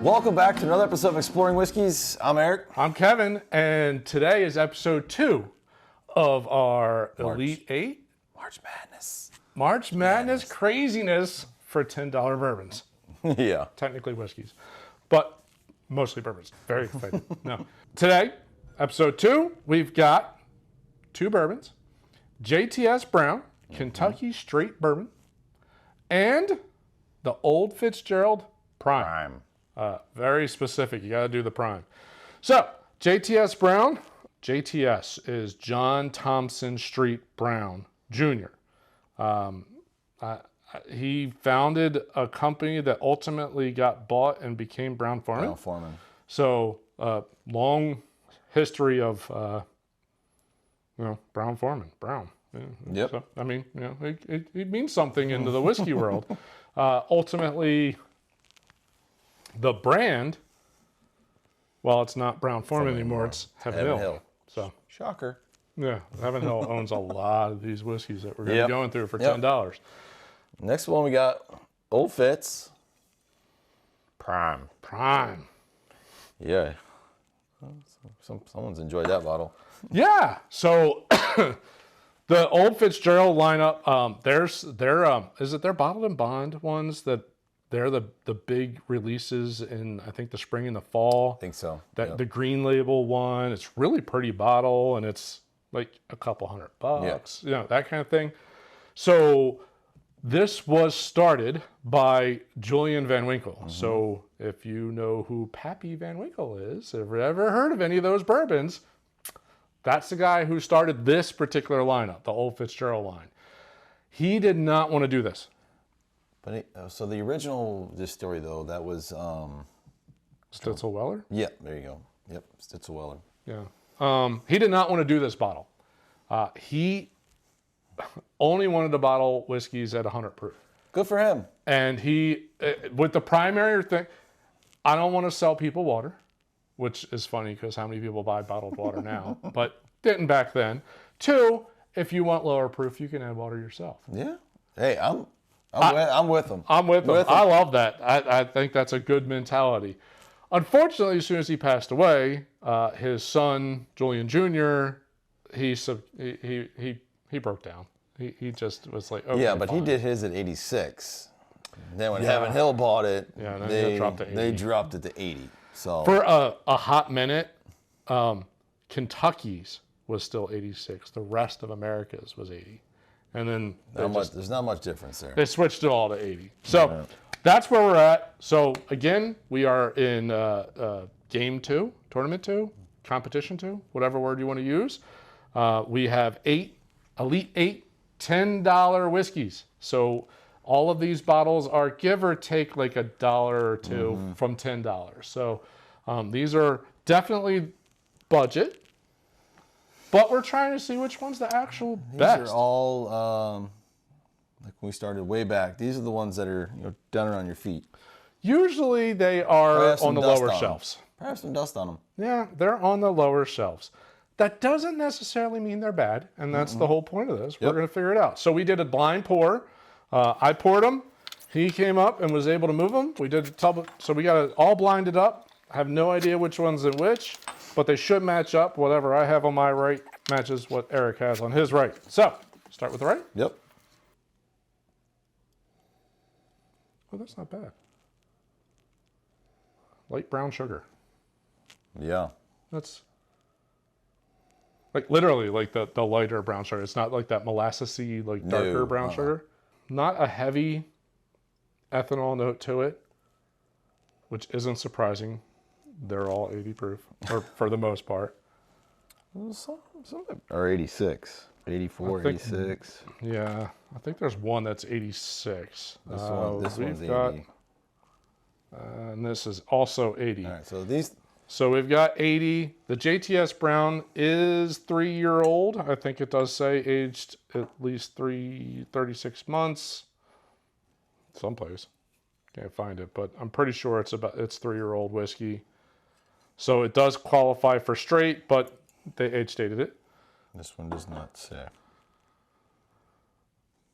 Welcome back to another episode of Exploring Whiskies. I'm Eric. I'm Kevin, and today is episode 2 of our March. Elite 8 March Madness craziness for $10 bourbons. Yeah. Technically whiskeys, but mostly bourbons. Very excited. No. Today, episode 2, we've got 2 bourbons, J.T.S. Brown, Kentucky Straight Bourbon, and the Old Fitzgerald Prime. Very specific. You got to do the prime. So, J.T.S. Brown. J.T.S. is John Thompson Street Brown, Jr. He founded a company that ultimately got bought and became Brown-Forman. Brown-Forman. So, long history of, Brown-Forman. Brown. Yep. So, I mean, it means something into the whiskey world. Ultimately, the brand, well, it's not Brown-Forman anymore. It's Heaven Hill. So, shocker. Yeah, Heaven Hill owns a lot of these whiskeys that we're going to be going through for $10. Next one we got Old Fitz Prime. Yeah. Someone's enjoyed that bottle. Yeah. So the Old Fitzgerald lineup, is it their bottled and bond ones that they're the big releases in, I think, the spring and the fall? I think so. The green label one, it's really pretty bottle, and it's like a couple $100, that kind of thing. So this was started by Julian Van Winkle. Mm-hmm. So if you know who Pappy Van Winkle is, if you've ever heard of any of those bourbons, that's the guy who started this particular lineup, the Old Fitzgerald line. He did not want to do this. But so the original distillery, though, that was Stitzel Weller? Yeah, there you go. Yep, Stitzel Weller. Yeah. He did not want to do this bottle. He only wanted to bottle whiskeys at 100 proof. Good for him. And he, with the primary thing, I don't want to sell people water, which is funny because how many people buy bottled water now, but didn't back then. 2, if you want lower proof, you can add water yourself. Yeah. Hey, I'm with him. I'm with him. I love that. I think that's a good mentality. Unfortunately, as soon as he passed away, his son Julian Jr. he broke down. He just was like, okay, but fine. he did his at 86. Then when Heaven Hill bought it, they dropped it to 80. So for a hot minute, Kentucky's was still 86. The rest of America's was 80. And then there's not much difference there. They switched it all to 80. So that's where we're at. So again, we are in game 2, tournament 2, competition 2, whatever word you want to use. We have 8 Elite 8 $10 whiskeys. So all of these bottles are give or take like $1 or $2 from $10. So these are definitely budget. But we're trying to see which one's the actual best. These are all, like when we started way back, these are the ones that are down around your feet. Usually they are on the lower shelves. Perhaps some dust on them. Yeah, they're on the lower shelves. That doesn't necessarily mean they're bad, and that's the whole point of this. We're going to figure it out. So we did a blind pour. I poured them. He came up and was able to move them. We did so we got it all blinded up. I have no idea which one's in which, but they should match up. Whatever I have on my right matches what Eric has on his right. So, start with the right? Yep. Oh, that's not bad. Light brown sugar. Yeah. That's like literally like the lighter brown sugar. It's not like that molassesy, like darker brown sugar. Not a heavy ethanol note to it, which isn't surprising. They're all 80 proof, or for the most part. Some are 86, 84, 86. Yeah, I think there's one that's 86. This one's 80. And this is also 80. All right, so these... So we've got 80. The J.T.S. Brown is 3-year-old. I think it does say aged at least 36 months. Someplace. Can't find it, but I'm pretty sure it's 3-year-old whiskey. So it does qualify for straight, but they age stated it. This one does not say.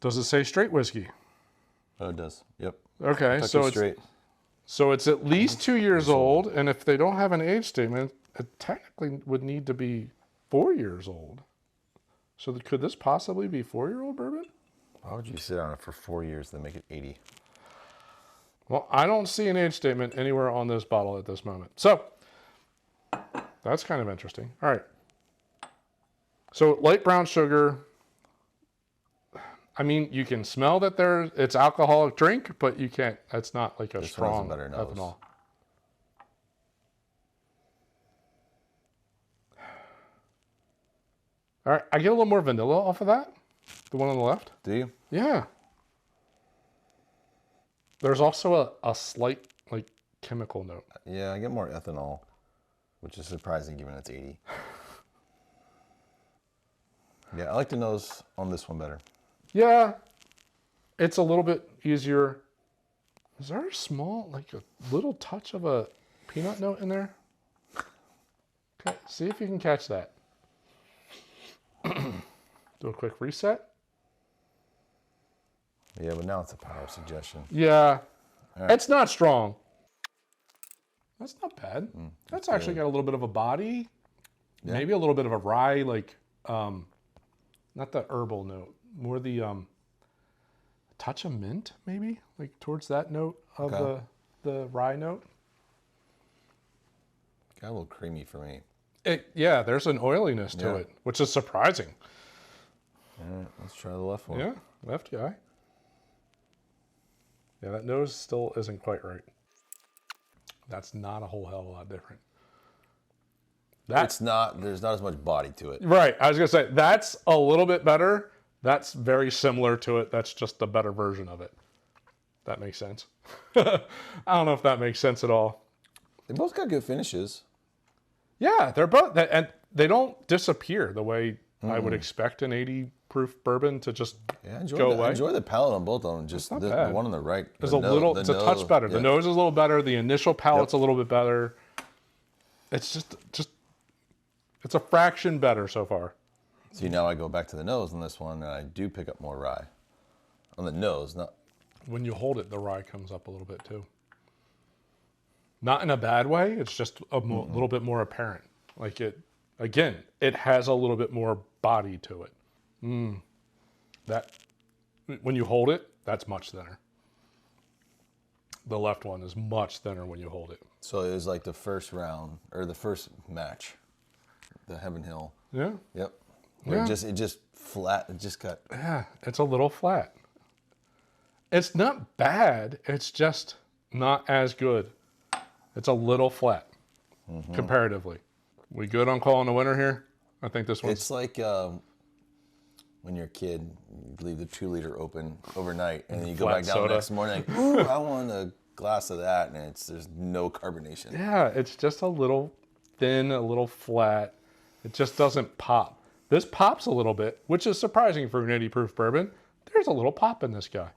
Does it say straight whiskey? Oh, it does. Yep. Okay, so it's straight. So it's at least 2 years old, and if they don't have an age statement, it technically would need to be 4 years old. So could this possibly be 4-year-old bourbon? Why would you sit on it for 4 years and then make it 80? Well, I don't see an age statement anywhere on this bottle at this moment. So that's kind of interesting. All right. So light brown sugar. I mean, you can smell that it's alcoholic drink, but you can't. That's not like a strong ethanol. All right, I get a little more vanilla off of that. The one on the left. Do you? Yeah. There's also a slight like chemical note. Yeah, I get more ethanol, which is surprising given it's 80. Yeah, I like the nose on this one better. Yeah, it's a little bit easier. Is there a small, like a little touch of a peanut note in there? Okay, see if you can catch that. Do a quick reset. Yeah, but now it's a power suggestion. Yeah, right. It's not strong. That's not bad. That's actually got a little bit of a body. Yeah. Maybe a little bit of a rye, like, not the herbal note, more the touch of mint, maybe, like towards that note of the rye note. Got a little creamy for me. Yeah, there's an oiliness to it, which is surprising. All right, let's try the left one. Yeah, left guy. Yeah, that nose still isn't quite right. That's not a whole hell of a lot different. There's not as much body to it. Right, I was gonna say, that's a little bit better. That's very similar to it. That's just a better version of it. That makes sense. I don't know if that makes sense at all. They both got good finishes. Yeah, they're both, and they don't disappear the way I would expect an 80 proof bourbon to just go away. Enjoy the palate on both of them. Just the one on the right. It's a touch better. Yeah. The nose is a little better. The initial palate's a little bit better. It's just it's a fraction better so far. See, now I go back to the nose on this one, and I do pick up more rye on the nose. Not when you hold it, the rye comes up a little bit too. Not in a bad way. It's just a little bit more apparent. Like it has a little bit more body to it. That when you hold it, that's much thinner. The left one is much thinner when you hold it. So it was like the first round or the first match, the Heaven Hill. Yeah. Yep. Where it just flat. It just got. Yeah, it's a little flat. It's not bad. It's just not as good. It's a little flat comparatively. We good on calling a winner here? I think this one's... It's like when you're a kid, you leave the 2-liter open overnight, and then you go back down the next morning, like, ooh, I want a glass of that, and there's no carbonation. Yeah, it's just a little thin, a little flat. It just doesn't pop. This pops a little bit, which is surprising for an 80 proof bourbon. There's a little pop in this guy.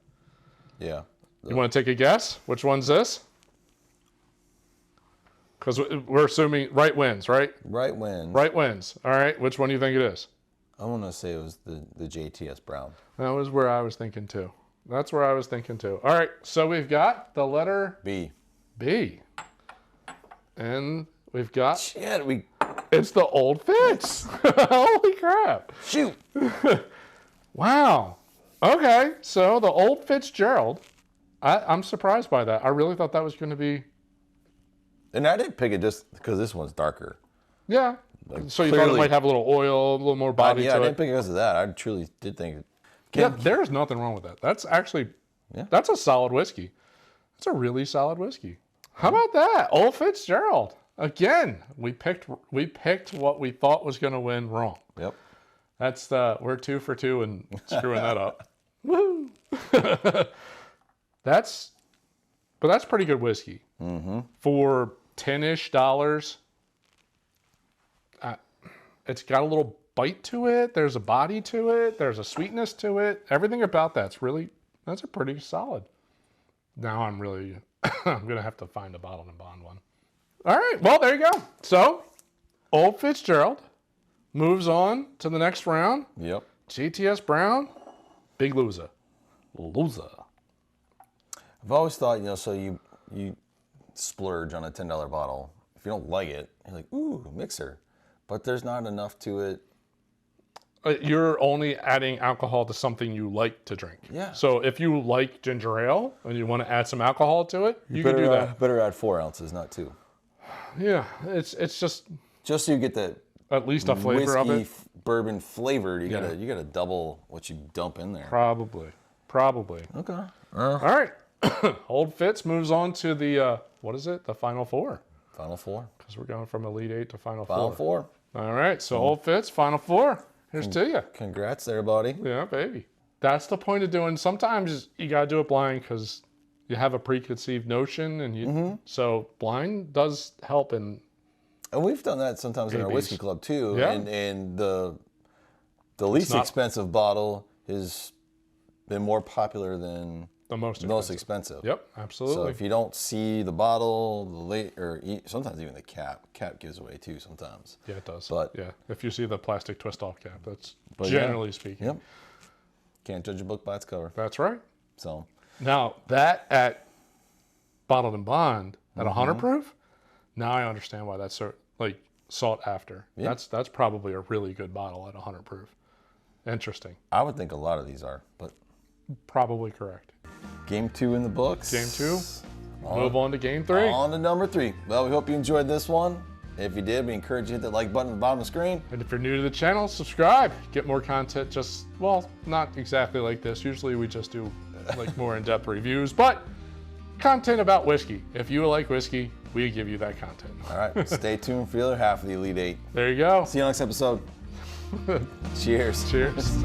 Yeah. You want to take a guess? Which one's this? Because we're assuming right wins, right? Right wins. Right wins. All right. Which one do you think it is? I want to say it was the J.T.S. Brown. That was where I was thinking too. That's where I was thinking too. All right. So we've got the letter B. B. And we've got... Shit, It's the Old Fitz. Holy crap. Shoot. Wow. Okay. So the Old Fitzgerald. I'm surprised by that. I really thought that was going to be... And I didn't pick it just because this one's darker. Yeah. So you thought it might have a little oil, a little more body to it? Yeah, I didn't pick it because of that. I truly did think... There's nothing wrong with that. That's actually... Yeah. That's a solid whiskey. That's a really solid whiskey. How about that? Old Fitzgerald. Again, we picked what we thought was going to win wrong. Yep. That's we're 2 for 2 and screwing that up. Woo! That's pretty good whiskey. For $10-ish. It's got a little bite to it. There's a body to it. There's a sweetness to it. Everything about that's a pretty solid. Now I'm going to have to find a bottle and bond one. All right. Well, there you go. So Old Fitzgerald moves on to the next round. Yep. J.T.S. Brown, big loser. Loser. I've always thought, so you splurge on a $10 bottle. If you don't like it, you're like, ooh, mixer. But there's not enough to it. You're only adding alcohol to something you like to drink. Yeah. So if you like ginger ale and you want to add some alcohol to it, you can do that. Better add 4 ounces, not 2. Yeah, it's just so you get the at least a flavor of it. Bourbon flavored. You gotta double what you dump in there. Probably. Okay. All right. Old Fitz moves on to the what is it? The Final Four. Final Four. Because we're going from Elite 8 to Final Four. Final Four. All right. So Old Fitz, Final Four. Here's to you. Congrats there, buddy. Yeah, baby. That's the point of doing. Sometimes you gotta do it blind because you have a preconceived notion, and you so blind does help. And we've done that sometimes in our whiskey club too. Yeah. And the least expensive bottle has been more popular than the most expensive. Yep, absolutely. So if you don't see the bottle, sometimes even the cap gives away too. Sometimes. Yeah, it does. But yeah, if you see the plastic twist-off cap, that's generally speaking. Yep. Can't judge a book by its cover. That's right. So now that at bottled and bond at 100 proof, now I understand why that's like sought after. Yeah. That's probably a really good bottle at 100 proof. Interesting. I would think a lot of these are, but probably correct. Game 2 in the books. Game 2. Move on to game 3. On to number 3. Well, we hope you enjoyed this one. If you did, we encourage you to hit that like button at the bottom of the screen. And if you're new to the channel, subscribe. Get more content not exactly like this. Usually we just do like more in-depth reviews, but content about whiskey. If you like whiskey, we give you that content. All right. Stay tuned for the other half of the Elite 8. There you go. See you next episode. Cheers. Cheers.